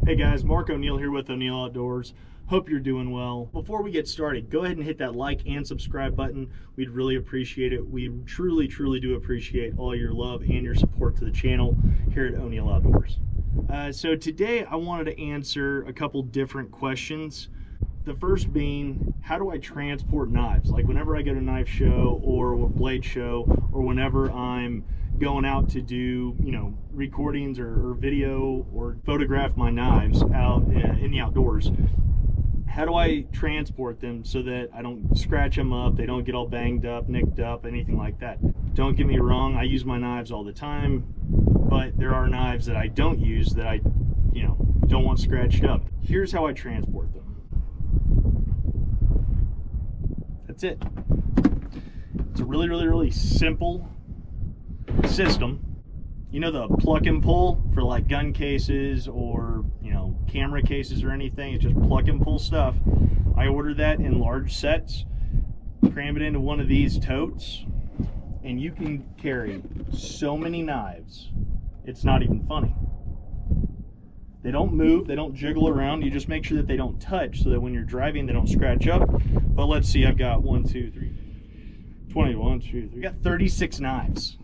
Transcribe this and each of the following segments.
Hey guys, Mark O'Neill here with O'Neill Outdoors. Hope you're doing well. Before we get started, go ahead and hit that like and subscribe button. We'd really appreciate it. We truly do appreciate all your love and your support to the channel here at O'Neill Outdoors. So today I wanted to answer a couple different questions. The first being, how do I transport knives? Like whenever I go to a knife show or a blade show, or whenever I'm going out to do, recordings or video or photograph my knives out in the outdoors. How do I transport them so that I don't scratch them up, they don't get all banged up, nicked up, anything like that? Don't get me wrong, I use my knives all the time, but there are knives that I don't use that I, don't want scratched up. Here's how I transport them. That's it. It's a really simple system. You know, the pluck and pull for like gun cases or camera cases or anything, it's just pluck and pull stuff. I ordered that in large sets, cram it into one of these totes, and you can carry so many knives, it's not even funny. They don't move, they don't jiggle around. You just make sure that they don't touch so that when you're driving they don't scratch up. But let's see, I've got 1, 2, 3, 21, 2, 3, got 36 knives.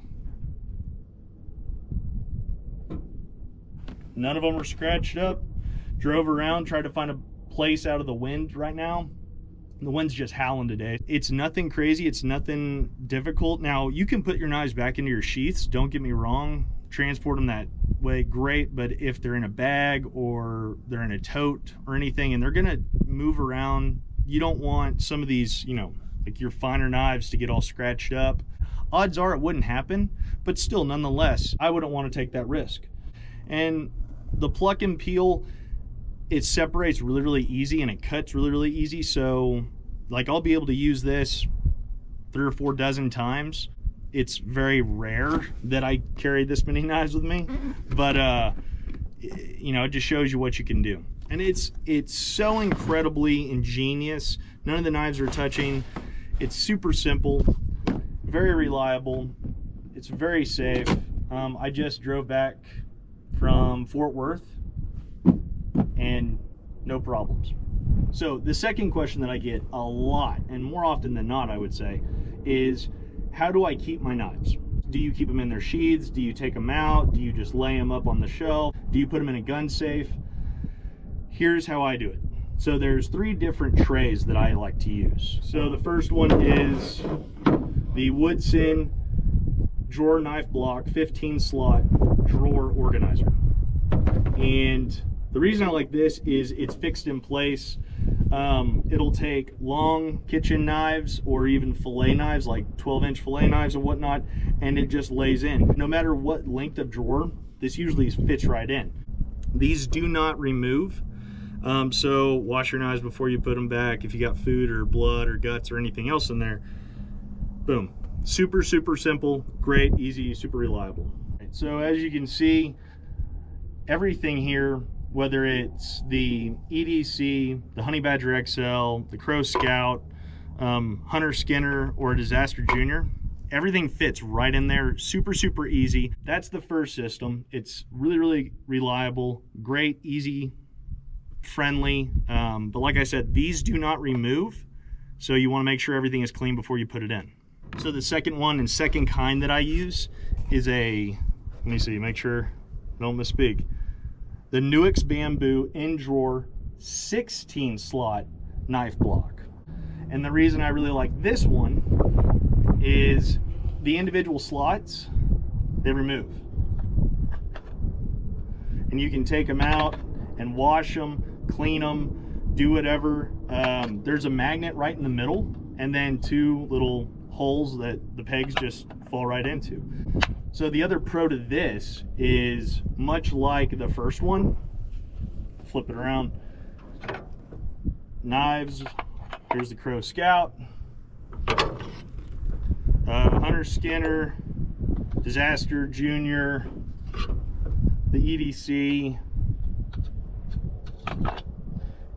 None of them were scratched up. Drove around, tried to find a place out of the wind right now. The wind's just howling today. It's nothing crazy, it's nothing difficult. Now, you can put your knives back into your sheaths, don't get me wrong. Transport them that way, great, but if they're in a bag or they're in a tote or anything and they're gonna move around, you don't want some of these, like your finer knives to get all scratched up. Odds are it wouldn't happen, but still, nonetheless, I wouldn't want to take that risk. And the pluck and peel, it separates really easy and it cuts really easy. So like I'll be able to use this 3 or 4 dozen times. It's very rare that I carry this many knives with me, but it just shows you what you can do. And it's so incredibly ingenious. None of the knives are touching. It's super simple, very reliable. It's very safe. I just drove back from Fort Worth and no problems. So the second question that I get a lot, and more often than not I would say, is how do I keep my knives? Do you keep them in their sheaths? Do you take them out? Do you just lay them up on the shelf? Do you put them in a gun safe? Here's how I do it. So there's 3 different trays that I like to use. So the first one is the Woodson drawer knife block 15 slot drawer organizer. And the reason I like this is it's fixed in place. It'll take long kitchen knives or even fillet knives, like 12-inch fillet knives and whatnot, and it just lays in. No matter what length of drawer, this usually fits right in. These do not remove, so wash your knives before you put them back. If you got food or blood or guts or anything else in there, boom. Super simple, great, easy, super reliable. So as you can see, everything here, whether it's the EDC, the Honey Badger XL, the Crow Scout, Hunter Skinner, or Disaster Junior, everything fits right in there. Super easy. That's the first system. It's really reliable, great, easy, friendly. But like I said, these do not remove, so you want to make sure everything is clean before you put it in. So the second one and second kind that I use is let me see, make sure I don't misspeak. The Nuix Bamboo in drawer 16 slot knife block. And the reason I really like this one is the individual slots, they remove. And you can take them out and wash them, clean them, do whatever. There's a magnet right in the middle and then 2 little holes that the pegs just fall right into. So the other pro to this is, much like the first one, flip it around, knives, here's the Crow Scout, Hunter Skinner, Disaster Junior, the EDC,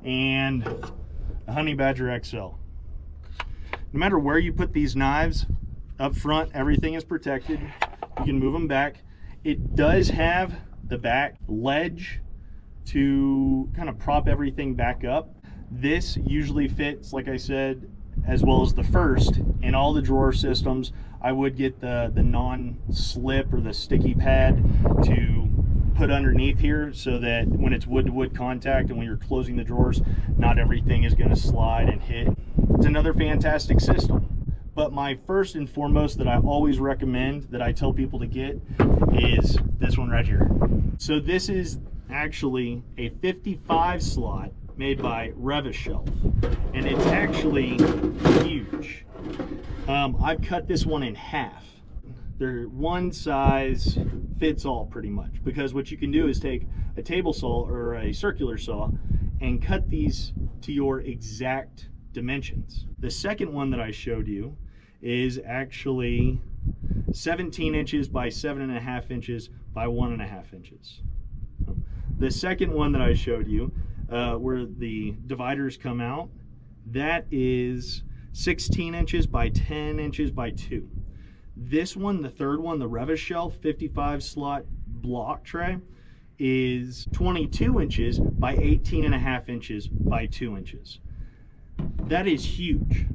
and the Honey Badger XL. No matter where you put these knives, up front, everything is protected. You can move them back. It does have the back ledge to kind of prop everything back up. This usually fits, like I said, as well as the first. In all the drawer systems, I would get the non-slip or the sticky pad to put underneath here so that when it's wood-to-wood contact and when you're closing the drawers, not everything is going to slide and hit. It's another fantastic system. But my first and foremost that I always recommend, that I tell people to get, is this one right here. So this is actually a 55 slot made by Revis Shelf, and it's actually huge. I've cut this one in half. They're one size fits all pretty much, because what you can do is take a table saw or a circular saw and cut these to your exact dimensions. The second one that I showed you is actually 17 inches by 7.5 inches by 1.5 inches. The second one that I showed you, where the dividers come out, that is 16 inches by 10 inches by 2. This one, the third one, the Revis Shelf 55 slot block tray, is 22 inches by 18.5 inches by 2 inches. That is huge.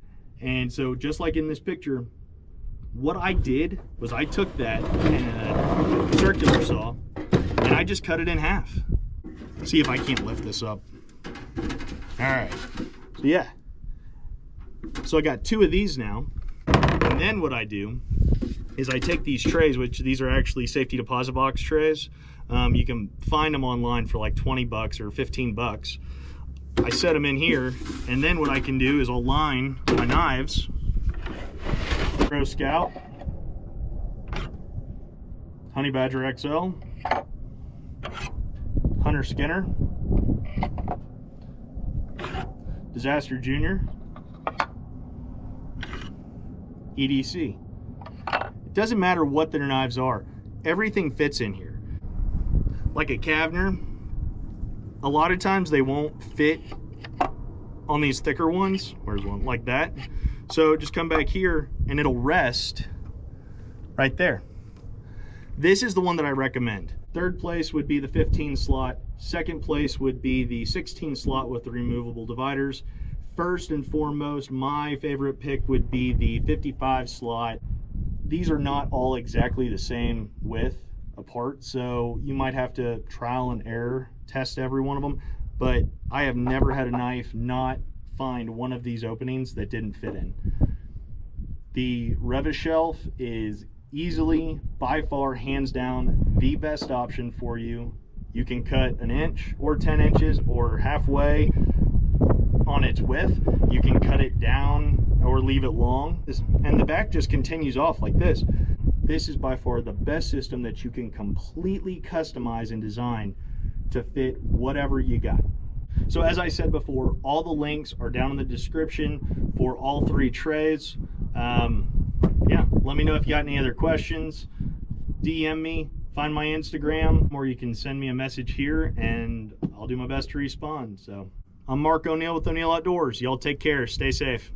And so just like in this picture, what I did was I took that in a circular saw and I just cut it in half. See if I can't lift this up. All right, so yeah. So I got 2 of these now. And then what I do is I take these trays, which these are actually safety deposit box trays. You can find them online for like 20 bucks or 15 bucks. I set them in here, and then what I can do is I'll line my knives. Pro Scout, Honey Badger XL, Hunter Skinner, Disaster Junior, EDC. It doesn't matter what their knives are, everything fits in here. Like a Kavner, a lot of times they won't fit on these thicker ones. Where's one like that? So just come back here and it'll rest right there. This is the one that I recommend. Third place would be the 15 slot. Second place would be the 16 slot with the removable dividers. First and foremost, my favorite pick would be the 55 slot. These are not all exactly the same width apart, so you might have to trial and error test every one of them, but I have never had a knife not find one of these openings that didn't fit in. The Revis Shelf is easily, by far, hands down, the best option for you. You can cut 1 inch or 10 inches or halfway on its width. You can cut it down or leave it long, and the back just continues off like this. This is by far the best system that you can completely customize and design to fit whatever you got. So as I said before, all the links are down in the description for all 3 trays. Yeah, let me know if you got any other questions. DM me, find my Instagram, or you can send me a message here and I'll do my best to respond. So I'm Mark O'Neill with O'Neill Outdoors. Y'all take care, stay safe.